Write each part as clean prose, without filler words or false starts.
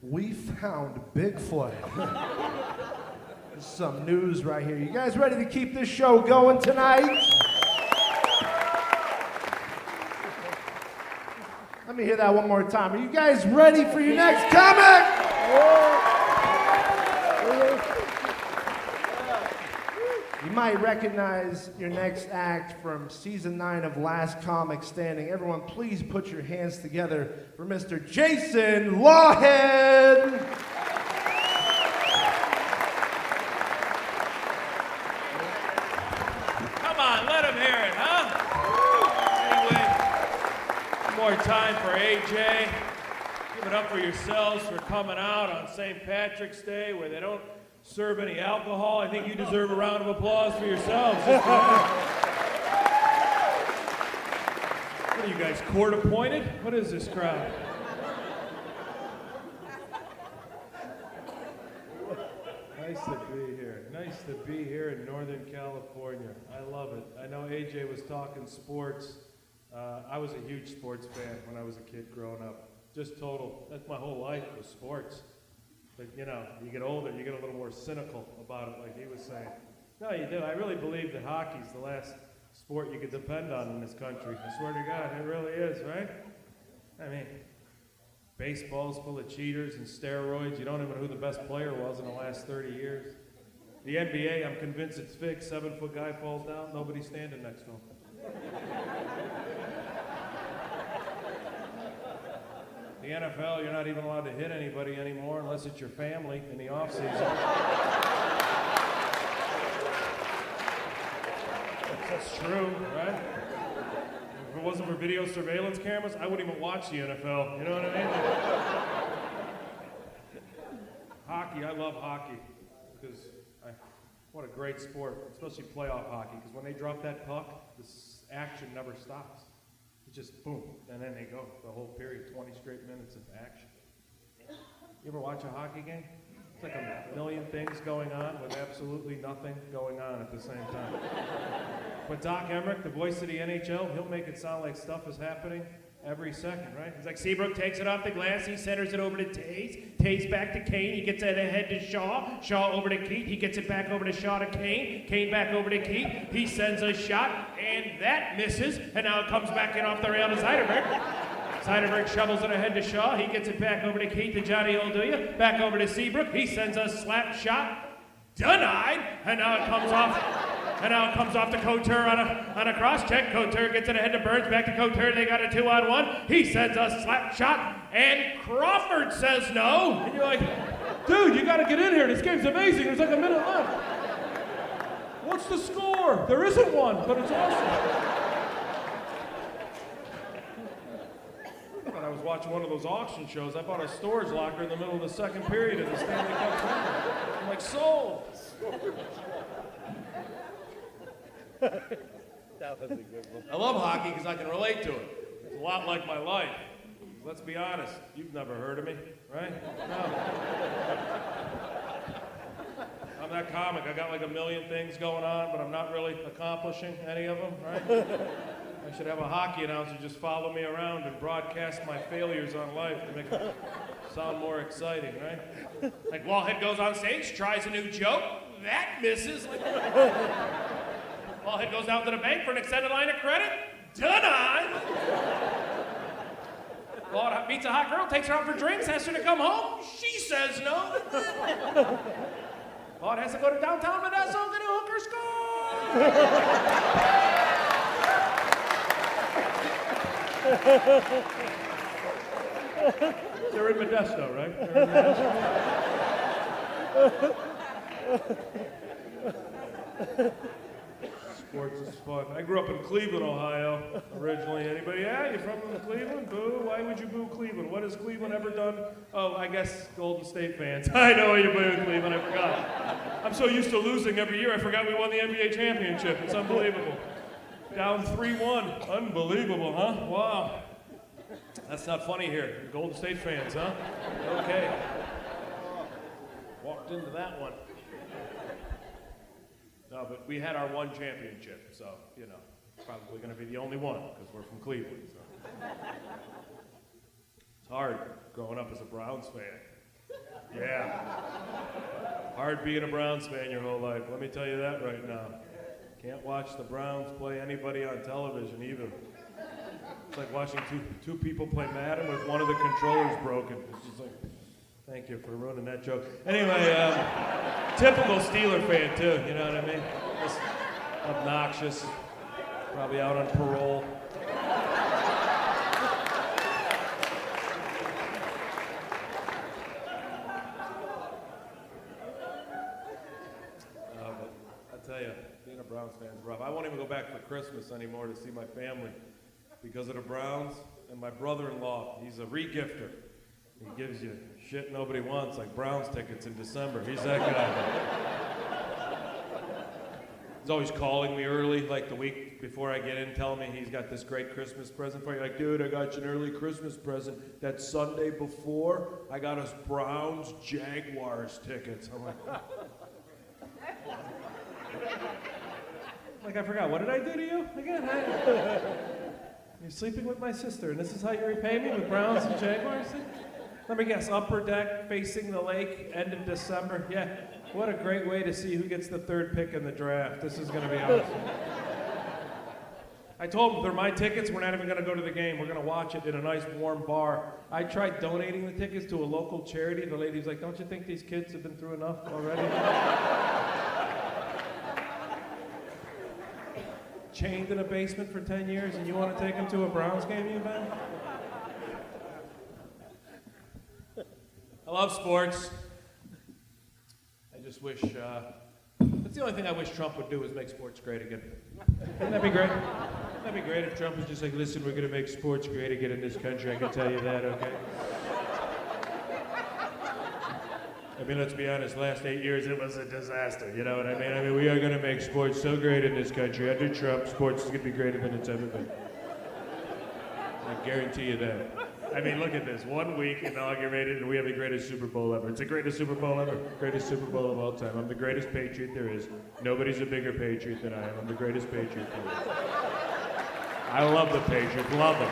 We found Bigfoot. Some news right here. You guys ready to keep this show going tonight? Let me hear that one more time. Are you guys ready for your next comic? You might recognize your next act from season 9 of Last Comic Standing. Everyone, please put your hands together for Mr. Jason Lawhead. Come on, let him hear it, huh? Anyway, one more time for AJ. Give it up for yourselves for coming out on St. Patrick's Day where they don't serve any alcohol. I think you deserve a round of applause for yourselves. What are you guys, court appointed? What is this crowd? Nice to be here. Nice to be here in Northern California. I love it. I know AJ was talking sports. I was a huge sports fan when I was a kid growing up. Just total. That's my whole life was sports. But you know, you get older, you get a little more cynical about it, like he was saying. No, you do. I really believe that hockey's the last sport you could depend on in this country. I swear to God, it really is, right? I mean, baseball's full of cheaters and steroids. You don't even know who the best player was in the last 30 years. The NBA, I'm convinced it's fixed. 7-foot guy falls down, nobody's standing next to him. The NFL, you're not even allowed to hit anybody anymore unless it's your family in the offseason. That's true, right? If it wasn't for video surveillance cameras, I wouldn't even watch the NFL. You know what I mean? Hockey, I love hockey because what a great sport, especially playoff hockey, because when they drop that puck, this action never stops. Just boom, and then they go the whole period, 20 straight minutes of action. You ever watch a hockey game? It's like a million things going on with absolutely nothing going on at the same time. But Doc Emmerich, the voice of the NHL, he'll make it sound like stuff is happening every second, right? It's like Seabrook takes it off the glass, he centers it over to Taze, Taze back to Kane, he gets it ahead to Shaw, Shaw over to Keith, he gets it back over to Shaw to Kane, Kane back over to Keith, he sends a shot, and that misses, and now it comes back in off the rail to Zeidenberg. Zeidenberg shovels it ahead to Shaw, he gets it back over to Keith to Johnny Olduya, back over to Seabrook, he sends a slap shot, denied, and now it comes off. And now it comes off to Couture on a cross check. Couture gets it ahead to Burns, back to Couture. They got a 2-on-1. He sends a slap shot, and Crawford says no. And you're like, dude, you got to get in here. This game's amazing. There's like a minute left. What's the score? There isn't one, but it's awesome. I was watching one of those auction shows. I bought a storage locker in the middle of the second period of the Stanley Cup tournament. I'm like, sold. That was a good one. I love hockey because I can relate to it. It's a lot like my life. Let's be honest, you've never heard of me, right? No. I'm that comic. I got like a million things going on, but I'm not really accomplishing any of them, right? I should have a hockey announcer just follow me around and broadcast my failures on life to make it sound more exciting, right? Like Wallhead goes on stage, tries a new joke, that misses. Wallhead goes out to the bank for an extended line of credit. Denied. Wallhead meets a hot girl, takes her out for drinks, asks her to come home. She says no. Wallhead has to go to downtown Modesto, get a hooker score. They're in Modesto, right? They're in Modesto. Sports is fun. I grew up in Cleveland, Ohio, originally. Anybody? Yeah, you from Cleveland? Boo. Why would you boo Cleveland? What has Cleveland ever done? Oh, I guess Golden State fans. I know you boo Cleveland. I forgot. I'm so used to losing every year, I forgot we won the NBA championship. It's unbelievable. Down 3-1. Unbelievable, huh? Wow. That's not funny here. Golden State fans, huh? Okay. Walked into that one. No, but we had our one championship, so, you know, probably going to be the only one because we're from Cleveland. So. It's hard growing up as a Browns fan. Yeah. Hard being a Browns fan your whole life. Let me tell you that right now. Can't watch the Browns play anybody on television either. It's like watching two people play Madden with one of the controllers broken. It's just like, thank you for ruining that joke. Anyway, typical Steeler fan too, you know what I mean? Just obnoxious, probably out on parole. But I tell you, being a Browns fan is rough. I won't even go back for Christmas anymore to see my family because of the Browns. And my brother-in-law, he's a regifter. He gives you shit nobody wants, like Browns tickets in December. He's that guy. He's always calling me early, like the week before I get in, telling me he's got this great Christmas present for you. Like, dude, I got you an early Christmas present. That Sunday before, I got us Browns Jaguars tickets. I'm like, I forgot. What did I do to you again? You're sleeping with my sister, and this is how you repay me with Browns and Jaguars? Let me guess, upper deck, facing the lake, end of December. Yeah, what a great way to see who gets the third pick in the draft. This is going to be awesome. I told them they're my tickets. We're not even going to go to the game. We're going to watch it in a nice warm bar. I tried donating the tickets to a local charity. The lady's like, don't you think these kids have been through enough already? Chained in a basement for 10 years, and you want to take them to a Browns game, you man? I love sports. I just wish, that's the only thing I wish Trump would do is make sports great again. Wouldn't that be great? That'd be great if Trump was just like, listen, we're going to make sports great again in this country. I can tell you that, okay? I mean, let's be honest, last 8 years it was a disaster, you know what I mean? I mean, we are going to make sports so great in this country. Under Trump, sports is going to be greater than it's ever been. I guarantee you that. I mean, look at this. 1 week inaugurated, and we have the greatest Super Bowl ever. It's the greatest Super Bowl ever. Greatest Super Bowl of all time. I'm the greatest patriot there is. Nobody's a bigger patriot than I am. I'm the greatest patriot there is. I love the Patriots. Love them.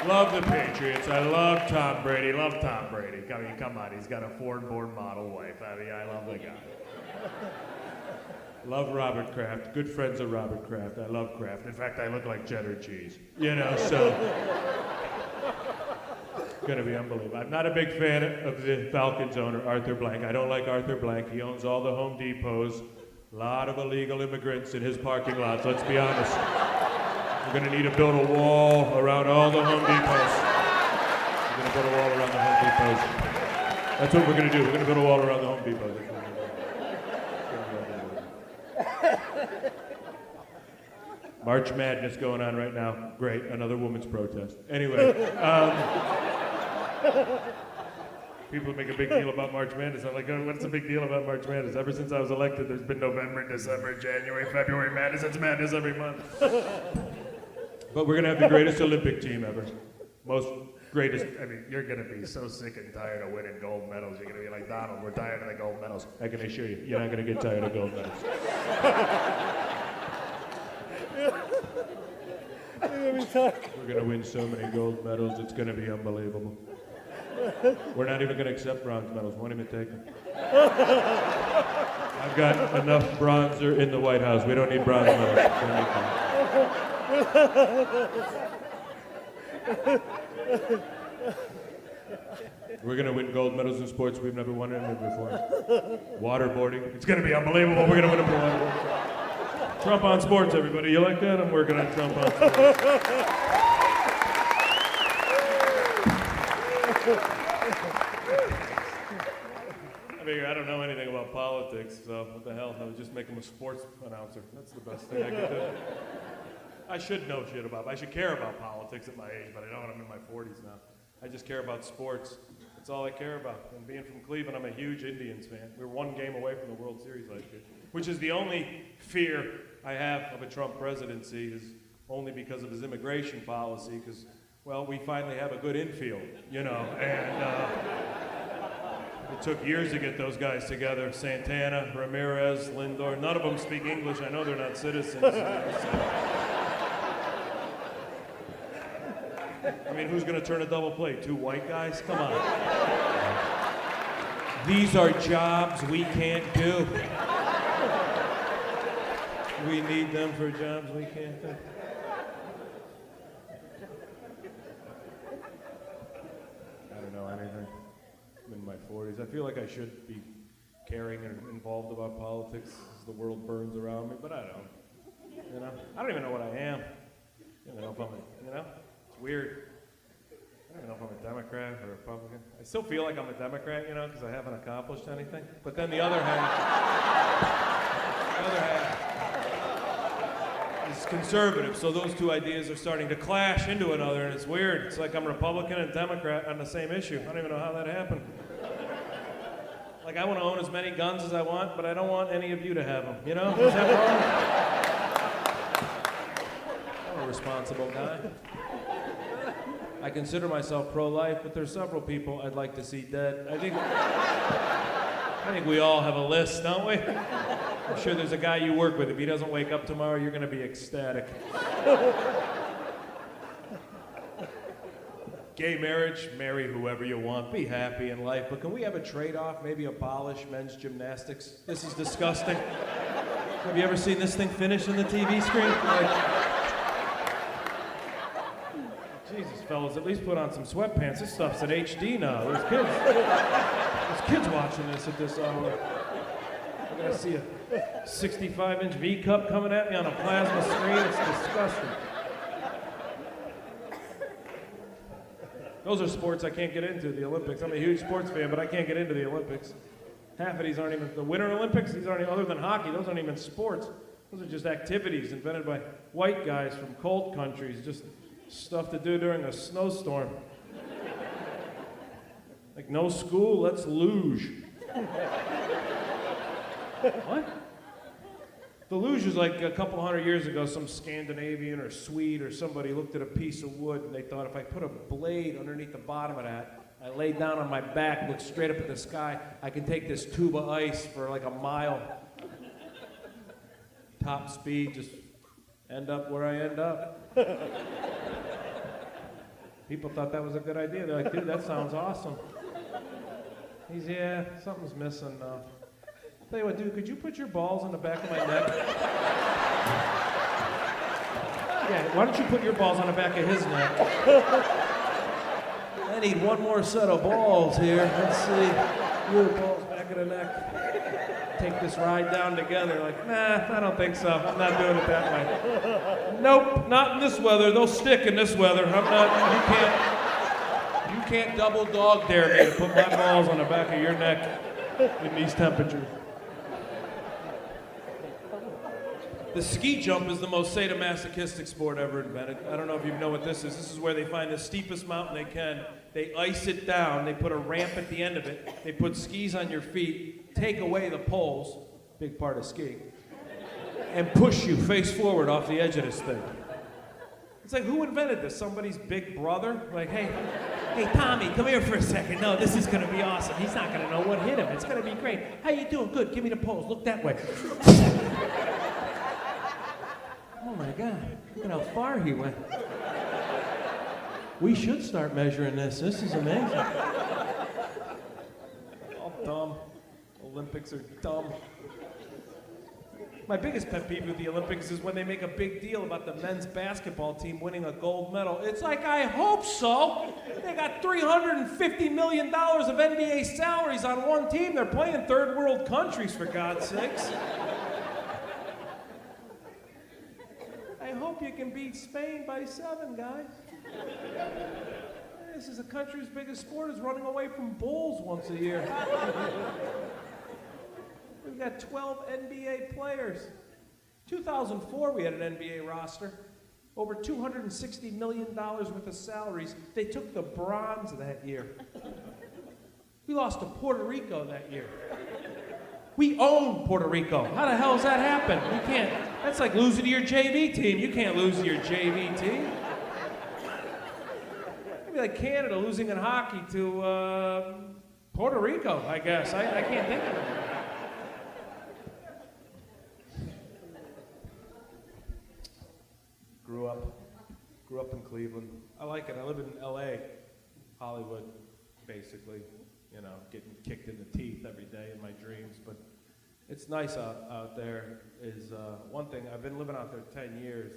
Love the Patriots. I love Tom Brady. Love Tom Brady. I mean, come on. He's got a foreign-born model wife. I mean, I love the guy. Love Robert Kraft. Good friends of Robert Kraft. I love Kraft. In fact, I look like cheddar cheese. You know, so... Gonna be unbelievable. I'm not a big fan of the Falcons owner, Arthur Blank. I don't like Arthur Blank. He owns all the Home Depots. A lot of illegal immigrants in his parking lots, let's be honest. We're gonna need to build a wall around all the Home Depots. We're gonna build a wall around the Home Depots. That's what we're gonna do. We're gonna build a wall around the Home Depots. March Madness going on right now. Great, another women's protest. Anyway, people make a big deal about March Madness. I'm like, oh, what's the big deal about March Madness? Ever since I was elected, there's been November, December, January, February madness. It's madness every month. But we're gonna have the greatest Olympic team ever. Most greatest, I mean, you're gonna be so sick and tired of winning gold medals. You're gonna be like, Donald, we're tired of the gold medals. I can assure you, you're not gonna get tired of gold medals. We're gonna win so many gold medals, it's gonna be unbelievable. We're not even gonna accept bronze medals, won't even take them. I've got enough bronzer in the White House. We don't need bronze medals. We're gonna win gold medals in sports we've never won in before. Waterboarding, it's gonna be unbelievable. We're gonna win them for waterboarding. Trump on sports, everybody. You like that? I'm working on Trump on sports. I don't know anything about politics, so what the hell? I would just make him a sports announcer. That's the best thing I could do. I should know shit about, I should care about politics at my age, but I don't. I'm in my 40s now. I just care about sports. That's all I care about. And being from Cleveland, I'm a huge Indians fan. We were one game away from the World Series last year, which is the only fear I have of a Trump presidency is only because of his immigration policy, because, well, we finally have a good infield, you know, and it took years to get those guys together. Santana, Ramirez, Lindor, none of them speak English. I know they're not citizens. You know, so. I mean, who's going to turn a double play? 2 white guys? Come on. These are jobs we can't do. We need them for jobs we can't do. I don't know anything. I'm in my 40s. I feel like I should be caring and involved about politics as the world burns around me, but I don't. You know? I don't even know what I am. I don't even know if I'm it's weird. I don't even know if I'm a Democrat or a Republican. I still feel like I'm a Democrat, because I haven't accomplished anything. But then the other half is conservative, so those two ideas are starting to clash into another, and it's weird. It's like I'm Republican and Democrat on the same issue. I don't even know how that happened. Like, I want to own as many guns as I want, but I don't want any of you to have them, Is that wrong? I'm a responsible guy. I consider myself pro-life, but there's several people I'd like to see dead. I think we all have a list, don't we? I'm sure there's a guy you work with. If he doesn't wake up tomorrow, you're going to be ecstatic. Gay marriage, marry whoever you want, be happy in life, but can we have a trade-off? Maybe abolish men's gymnastics? This is disgusting. Have you ever seen this thing finish in the TV screen? Jesus, fellas, at least put on some sweatpants. This stuff's in HD now. There's kids watching this at this hour. I'm gonna see a 65-inch V cup coming at me on a plasma screen. It's disgusting. Those are sports I can't get into, the Olympics. I'm a huge sports fan, but I can't get into the Olympics. Half of these aren't even, the Winter Olympics, these aren't even, other than hockey, those aren't even sports. Those are just activities invented by white guys from cold countries, just stuff to do during a snowstorm. Like, no school, let's luge. What? The luge is like a couple hundred years ago, some Scandinavian or Swede or somebody looked at a piece of wood and they thought, if I put a blade underneath the bottom of that, I lay down on my back, look straight up at the sky, I can take this tube of ice for like a mile. Top speed, just end up where I end up. People thought that was a good idea. They're like, dude, that sounds awesome. Yeah, something's missing now. Tell you what, dude, could you put your balls on the back of my neck? Yeah, why don't you put your balls on the back of his neck? I need one more set of balls here. Let's see. Your balls back of the neck. Take this ride down together. Like, nah, I don't think so. I'm not doing it that way. Nope, not in this weather. They'll stick in this weather. You can't double dog dare me to put my balls on the back of your neck in these temperatures. The ski jump is the most sadomasochistic sport ever invented. I don't know if you know what this is. This is where they find the steepest mountain they can. They ice it down. They put a ramp at the end of it. They put skis on your feet, take away the poles, big part of skiing, and push you face forward off the edge of this thing. It's like, who invented this? Somebody's big brother? Like, hey, Tommy, come here for a second. No, this is going to be awesome. He's not going to know what hit him. It's going to be great. How you doing? Good. Give me the pose. Look that way. Oh my God, look at how far he went. We should start measuring this. This is amazing. All dumb. Olympics are dumb. My biggest pet peeve with the Olympics is when they make a big deal about the men's basketball team winning a gold medal. It's like, I hope so. They got $350 million of NBA salaries on one team. They're playing third world countries, for God's sakes. I hope you can beat Spain by 7, guys. This is a country whose biggest sport is running away from bulls once a year. We've got 12 NBA players. 2004, we had an NBA roster. Over $260 million worth of salaries. They took the bronze that year. We lost to Puerto Rico that year. We own Puerto Rico. How the hell does that happen? You can't. That's like losing to your JV team. You can't lose to your JV team. Maybe like Canada losing in hockey to Puerto Rico, I guess. I can't think of it. Grew up in Cleveland. I like it. I live in L.A., Hollywood, basically. You know, getting kicked in the teeth every day in my dreams. But it's nice out there. Is one thing, I've been living out there 10 years,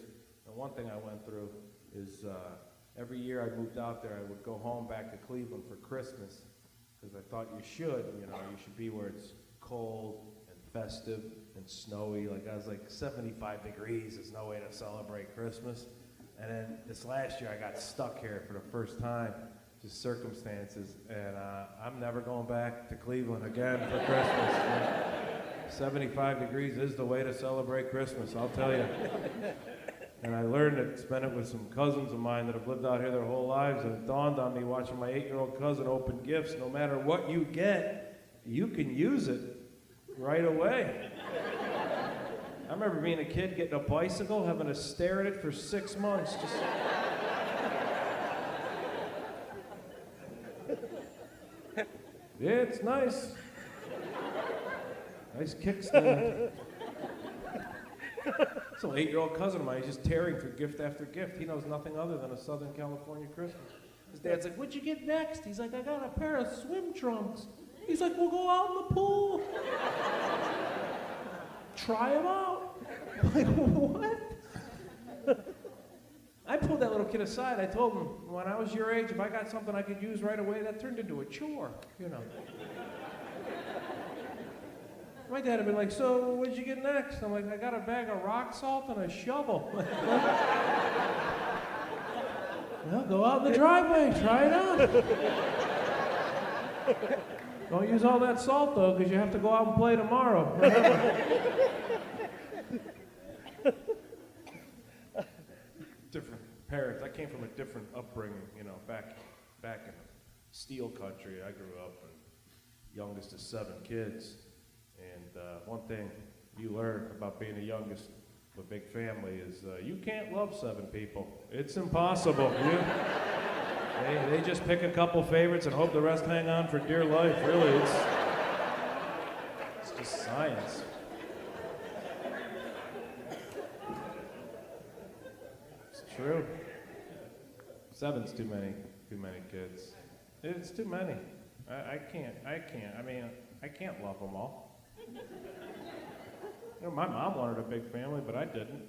and one thing I went through is every year I moved out there, I would go home back to Cleveland for Christmas, because I thought you should be where it's cold and festive and snowy. Like I was like 75 degrees, there's no way to celebrate Christmas. And then this last year I got stuck here for the first time, just circumstances, and I'm never going back to Cleveland again for Christmas. 75 degrees is the way to celebrate Christmas, I'll tell you. And I learned it, spent it with some cousins of mine that have lived out here their whole lives, and it dawned on me watching my 8-year-old cousin open gifts. No matter what you get, you can use it right away. I remember being a kid, getting a bicycle, having to stare at it for 6 months. Just yeah, it's nice. Nice kickstand. So 8-year-old cousin of mine, he's just tearing through gift after gift. He knows nothing other than a Southern California Christmas. His dad's like, "What'd you get next?" He's like, "I got a pair of swim trunks." He's like, "We'll go out in the pool. Try them out." I'm like, what? I pulled that little kid aside. I told him, when I was your age, if I got something I could use right away, that turned into a chore, you know. My dad had been like, "So what'd you get next?" I'm like, "I got a bag of rock salt and a shovel." Well, go out in the driveway, try it out. Don't use all that salt, though, because you have to go out and play tomorrow. Different parents. I came from a different upbringing, you know, back in steel country. I grew up, and youngest of 7 kids. And one thing you learn about being the youngest of a big family is you can't love 7 people. It's impossible. They just pick a couple favorites and hope the rest hang on for dear life. Really, it's just science. It's true. 7's too many kids. It's too many. I can't. I mean, I can't love them all. You know, my mom wanted a big family, but I didn't.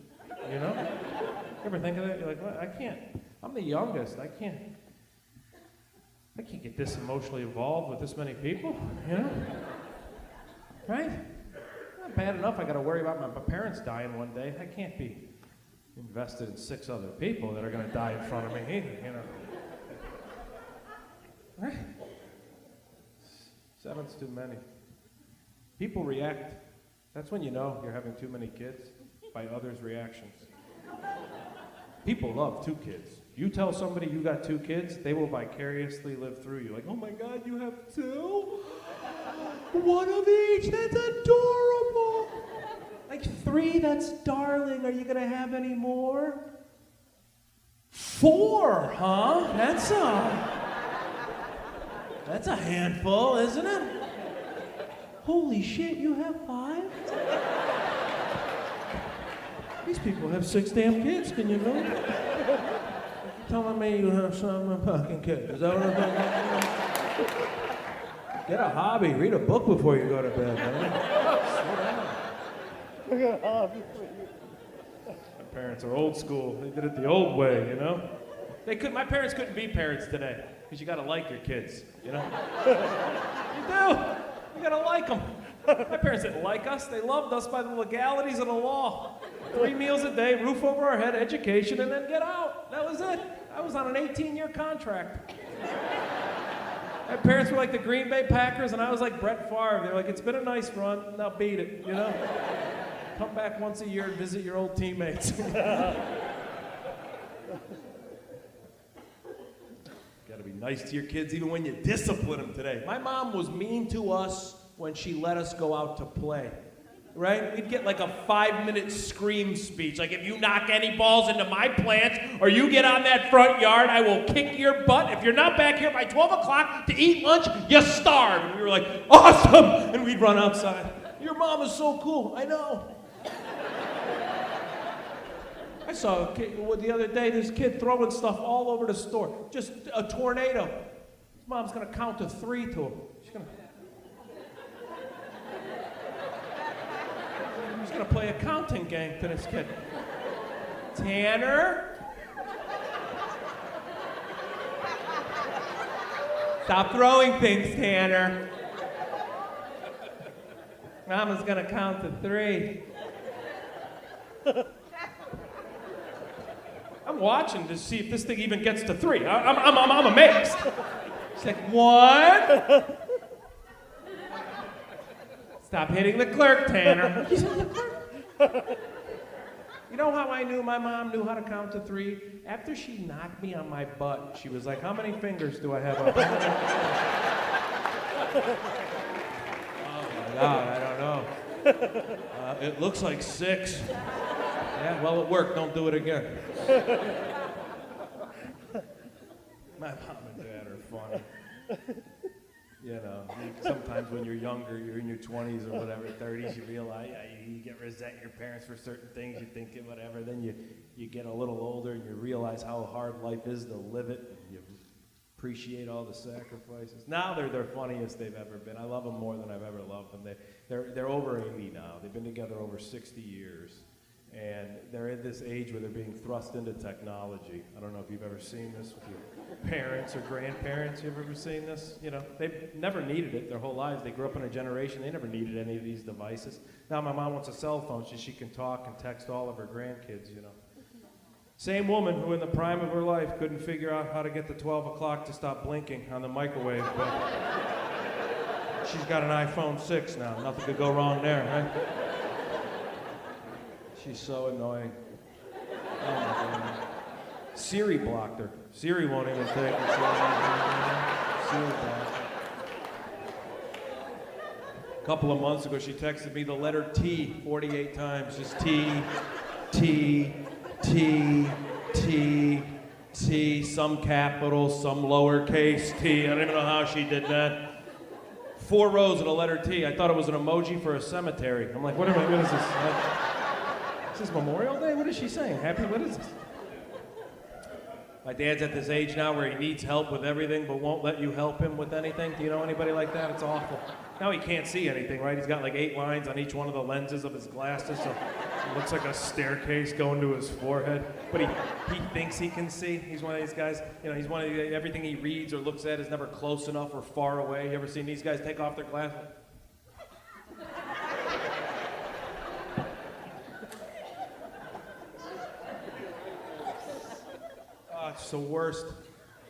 You know? You ever think of that? You're like, well, I can't. I'm the youngest. I can't get this emotionally involved with this many people, you know? Right? Not bad enough I got to worry about my parents dying one day. I can't be invested in 6 other people that are going to die in front of me either, you know? Right? 7's too many. People react. That's when you know you're having too many kids, by others' reactions. People love 2 kids. You tell somebody you got 2 kids, they will vicariously live through you. Like, "Oh my God, you have 2? One of each, that's adorable. Like 3, that's darling. Are you gonna have any more? 4, huh? That's a handful, isn't it? Holy shit, you have 5? These people have 6 damn kids, can you know? Telling me you have 7 fucking kids. Is that what I'm talking about? Get a hobby. Read a book before you go to bed, man. Slow down. My parents are old school. They did it the old way, you know? My parents couldn't be parents today, because you gotta like your kids, you know? You do. You gotta like them. My parents didn't like us. They loved us by the legalities of the law. 3 meals a day, roof over our head, education, and then get out. That was it. I was on an 18-year contract. My parents were like the Green Bay Packers, and I was like Brett Favre. They're like, "It's been a nice run. Now beat it, you know? Come back once a year and visit your old teammates." Gotta be nice to your kids even when you discipline them today. My mom was mean to us when she let us go out to play. Right? We'd get like a 5-minute scream speech. Like, "If you knock any balls into my plants or you get on that front yard, I will kick your butt. If you're not back here by 12 o'clock to eat lunch, you starve." And we were like, "Awesome!" And we'd run outside. "Your mom is so cool." I know. I I saw a kid the other day, this kid throwing stuff all over the store. Just a tornado. His mom's gonna count to 3 to him. She's gonna play a counting game to this kid. Tanner? Stop throwing things, Tanner. Mama's gonna count to 3. I'm watching to see if this thing even gets to 3. I'm amazed. She's like, 1. Stop hitting the clerk, Tanner. You know how I knew my mom knew how to count to 3? After she knocked me on my butt, she was like, how many fingers do I have up? Oh my God, I don't know. It looks like 6. Yeah, well, it worked. Don't do it again. My mom and dad are funny. You know, sometimes when you're younger, you're in your 20s or whatever, 30s, you realize you get resent your parents for certain things, you think it, whatever. Then you get a little older and you realize how hard life is to live it. And you appreciate all the sacrifices. Now they're the funniest they've ever been. I love them more than I've ever loved them. They're over 80 now. They've been together over 60 years. And they're at this age where they're being thrust into technology. I don't know if you've ever seen this with your parents or grandparents. You've ever seen this? You know, they've never needed it their whole lives. They grew up in a generation, they never needed any of these devices. Now my mom wants a cell phone so she can talk and text all of her grandkids, you know. Same woman who in the prime of her life couldn't figure out how to get the 12 o'clock to stop blinking on the microwave, but she's got an iPhone 6 now. Nothing could go wrong there, right? She's so annoying. Oh my God. Siri blocked her. Siri won't even take it. Siri blocked her. A couple of months ago, she texted me the letter T 48 times. Just T, T, T, T, T, some capital, some lowercase T. I don't even know how she did that. 4 rows of the letter T. I thought it was an emoji for a cemetery. I'm like, what is this? Is this Memorial Day? What is she saying? What is this? My dad's at this age now where he needs help with everything but won't let you help him with anything. Do you know anybody like that? It's awful. Now he can't see anything, right? He's got like 8 lines on each one of the lenses of his glasses, so it looks like a staircase going to his forehead. But he thinks he can see. He's one of these guys, you know, he's one of the, everything he reads or looks at is never close enough or far away. You ever seen these guys take off their glasses? It's the worst.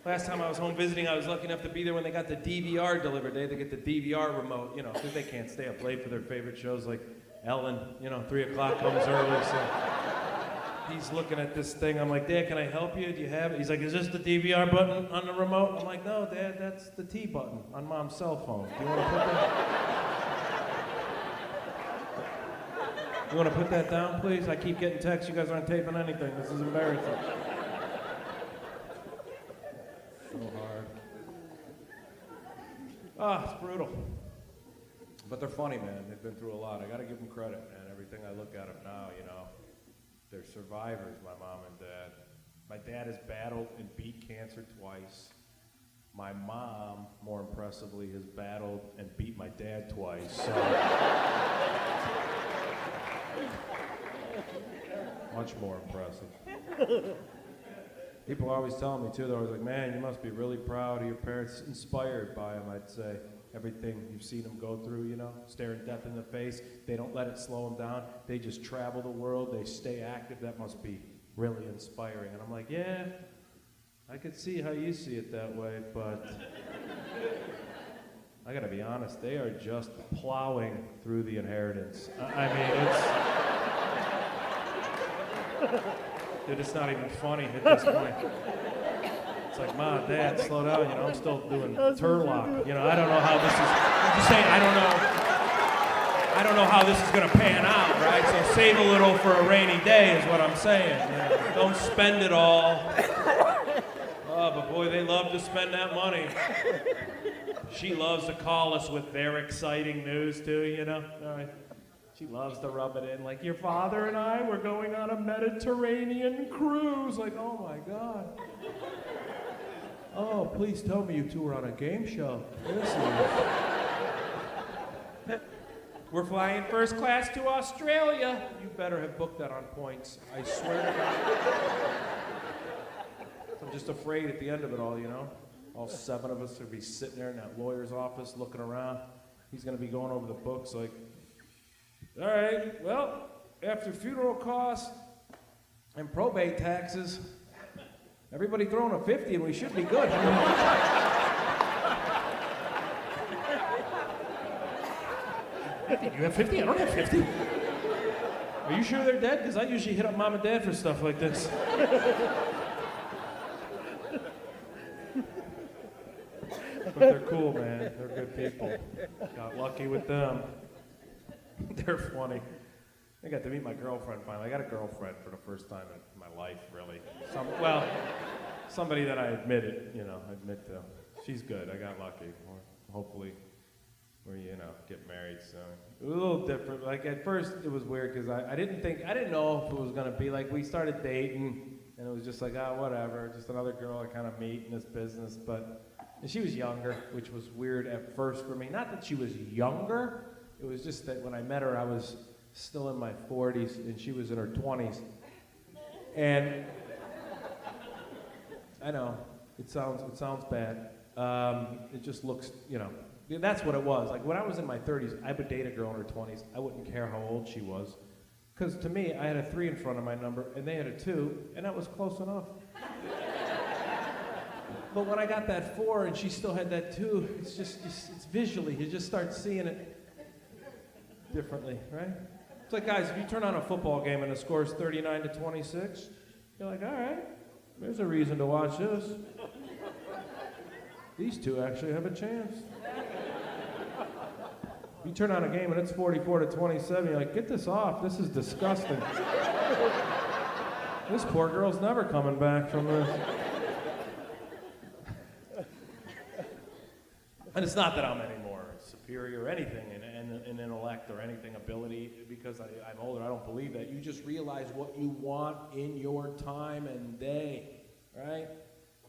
Last time I was home visiting, I was lucky enough to be there when they got the DVR delivered. They had to get the DVR remote, you know, because they can't stay up late for their favorite shows like Ellen, you know, 3 o'clock comes early, so he's looking at this thing. I'm like, Dad, can I help you? Do you have it? He's like, is this the DVR button on the remote? I'm like, no, Dad, that's the T button on Mom's cell phone. Do you want to put that? You want to put that down, please? I keep getting texts. You guys aren't taping anything. This is embarrassing. So hard. It's brutal. But they're funny, man. They've been through a lot. I got to give them credit, man. Everything I look at them now, you know, they're survivors, my mom and dad. My dad has battled and beat cancer twice. My mom, more impressively, has battled and beat my dad twice. So much more impressive. People are always telling me, too, they're always like, man, you must be really proud of your parents, inspired by them, I'd say. Everything you've seen them go through, you know, staring death in the face. They don't let it slow them down. They just travel the world. They stay active. That must be really inspiring. And I'm like, yeah, I could see how you see it that way, but I got to be honest, they are just plowing through the inheritance. I mean, dude, it's not even funny at this point. It's like, Mom, Dad, slow down, you know, I'm still doing Turlock. You know, I don't know how this is, I'm just saying, I don't know how this is going to pan out, right? So save a little for a rainy day is what I'm saying. You know, don't spend it all. Oh, but boy, they love to spend that money. She loves to call us with their exciting news, too, you know? All right. She loves to rub it in, like, your father and I were going on a Mediterranean cruise. Like, oh my God. Oh, please tell me you two were on a game show. We're flying first class to Australia. You better have booked that on points. I swear to God. I'm just afraid at the end of it all, you know? All 7 of us will be sitting there in that lawyer's office looking around. He's going to be going over the books like, all right, well, after funeral costs and probate taxes, everybody throwing a 50 and we should be good. You have 50? I don't have 50. Are you sure they're dead? Because I usually hit up mom and dad for stuff like this. But they're cool, man. They're good people. Got lucky with them. They're funny. I got to meet my girlfriend finally. I got a girlfriend for the first time in my life, really. Somebody that I admit to. She's good. I got lucky. Hopefully, we get married soon. It was a little different. Like at first, it was weird because I didn't know if it was gonna be like we started dating, and it was just like whatever, just another girl I kind of meet in this business. And she was younger, which was weird at first for me. Not that she was younger. It was just that when I met her, I was still in my 40s, and she was in her 20s. And I know, it sounds bad. It just looks, that's what it was. Like when I was in my 30s, I would date a girl in her 20s. I wouldn't care how old she was. Because to me, I had a 3 in front of my number, and they had a 2, and that was close enough. But when I got that 4 and she still had that 2, it's visually, you just start seeing it differently, right? It's like, guys, if you turn on a football game and the score is 39-26, you're like, all right, there's a reason to watch this. These two actually have a chance. You turn on a game and it's 44-27, you're like, get this off, this is disgusting. This poor girl's never coming back from this. And it's not that I'm any more superior or anything in intellect or anything, ability, because I'm older. I don't believe that. You just realize what you want in your time and day, right?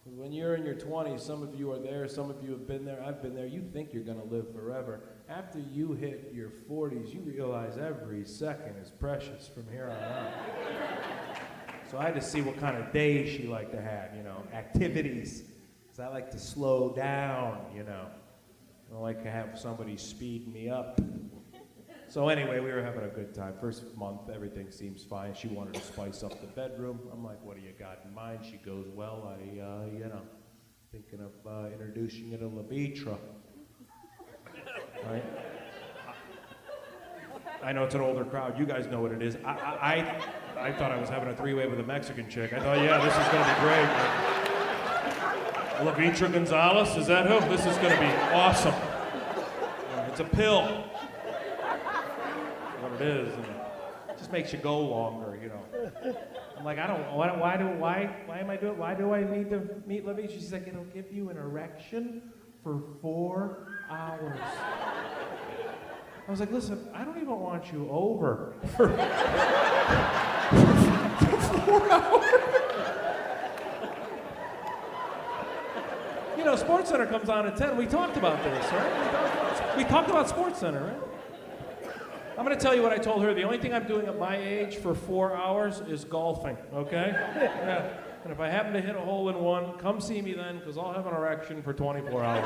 When you're in your 20s, some of you are there, some of you have been there, I've been there, you think you're going to live forever. After you hit your 40s, you realize every second is precious from here on out. So I had to see what kind of days she liked to have, activities. Because I like to slow down, I don't like to have somebody speed me up. So anyway, we were having a good time. First month, everything seems fine. She wanted to spice up the bedroom. I'm like, what do you got in mind? She goes, well, thinking of introducing you to Levitra. Right? I know it's an older crowd. You guys know what it is. I thought I was having a 3-way with a Mexican chick. I thought, yeah, this is going to be great. Levitra Gonzalez, is that who? This is going to be awesome. It's a pill. What it is. And it just makes you go longer, I'm like, why am I doing, why do I need to meet Levitra? She's like, it'll give you an erection for 4 hours. I was like, listen, I don't even want you over for 4 hours. SportsCenter comes on at 10. We talked about this, right? We talked about SportsCenter, right? I'm going to tell you what I told her. The only thing I'm doing at my age for 4 hours is golfing, okay? Yeah. And if I happen to hit a hole in one, come see me then, because I'll have an erection for 24 hours.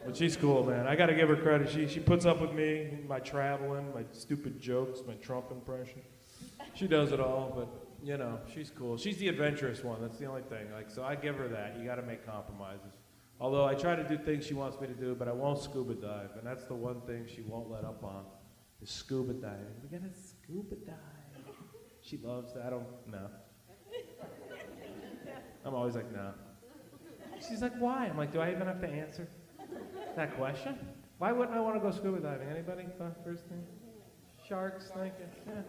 But she's cool, man. I got to give her credit. She puts up with me, my traveling, my stupid jokes, my Trump impression. She does it all, but, she's cool. She's the adventurous one. That's the only thing. So I give her that. You got to make compromises. Although I try to do things she wants me to do, but I won't scuba dive. And that's the one thing she won't let up on, is scuba diving. We're going to scuba dive. She loves that. I don't, no. I'm always like, no. She's like, why? I'm like, do I even have to answer that question? Why wouldn't I want to go scuba diving? Anybody? First thing? Sharks, thank you. Yeah.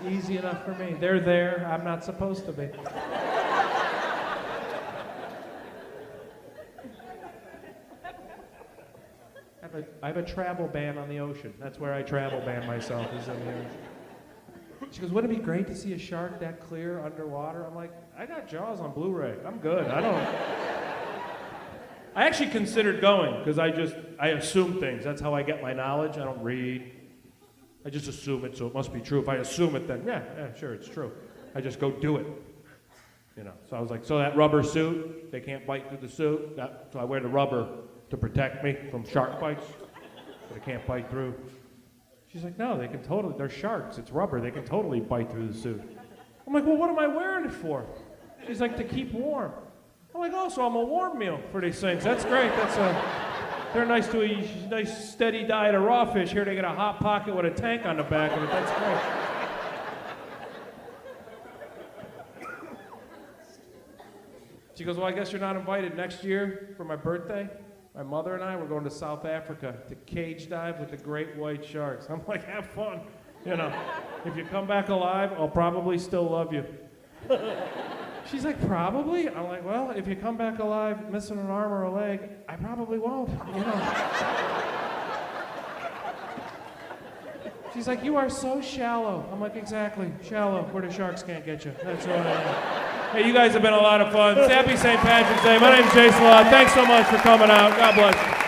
Easy enough for me. They're there. I'm not supposed to be. I have a travel ban on the ocean. That's where I travel ban myself, is in the ocean. She goes, wouldn't it be great to see a shark that clear underwater? I'm like, I got Jaws on Blu-ray. I'm good. I actually considered going because I assume things. That's how I get my knowledge. I don't read. I just assume it, so it must be true. If I assume it, then yeah, sure, it's true. I just go do it. So I was like, so that rubber suit, they can't bite through the suit. So I wear the rubber to protect me from shark bites. But they can't bite through. She's like, no, they're sharks. It's rubber. They can totally bite through the suit. I'm like, well, what am I wearing it for? She's like, to keep warm. I'm like, oh, so I'm a warm meal for these things. That's great. They're nice to a nice steady diet of raw fish. Here they get a hot pocket with a tank on the back of it. That's great. She goes, well, I guess you're not invited next year for my birthday. My mother and I were going to South Africa to cage dive with the great white sharks. I'm like, have fun. If you come back alive, I'll probably still love you. She's like, probably? I'm like, well, if you come back alive missing an arm or a leg, I probably won't, She's like, you are so shallow. I'm like, exactly, shallow, where the sharks can't get you. That's what I am. Hey, you guys have been a lot of fun. Happy St. Patrick's Day. My name's Jason Law. Thanks so much for coming out. God bless you.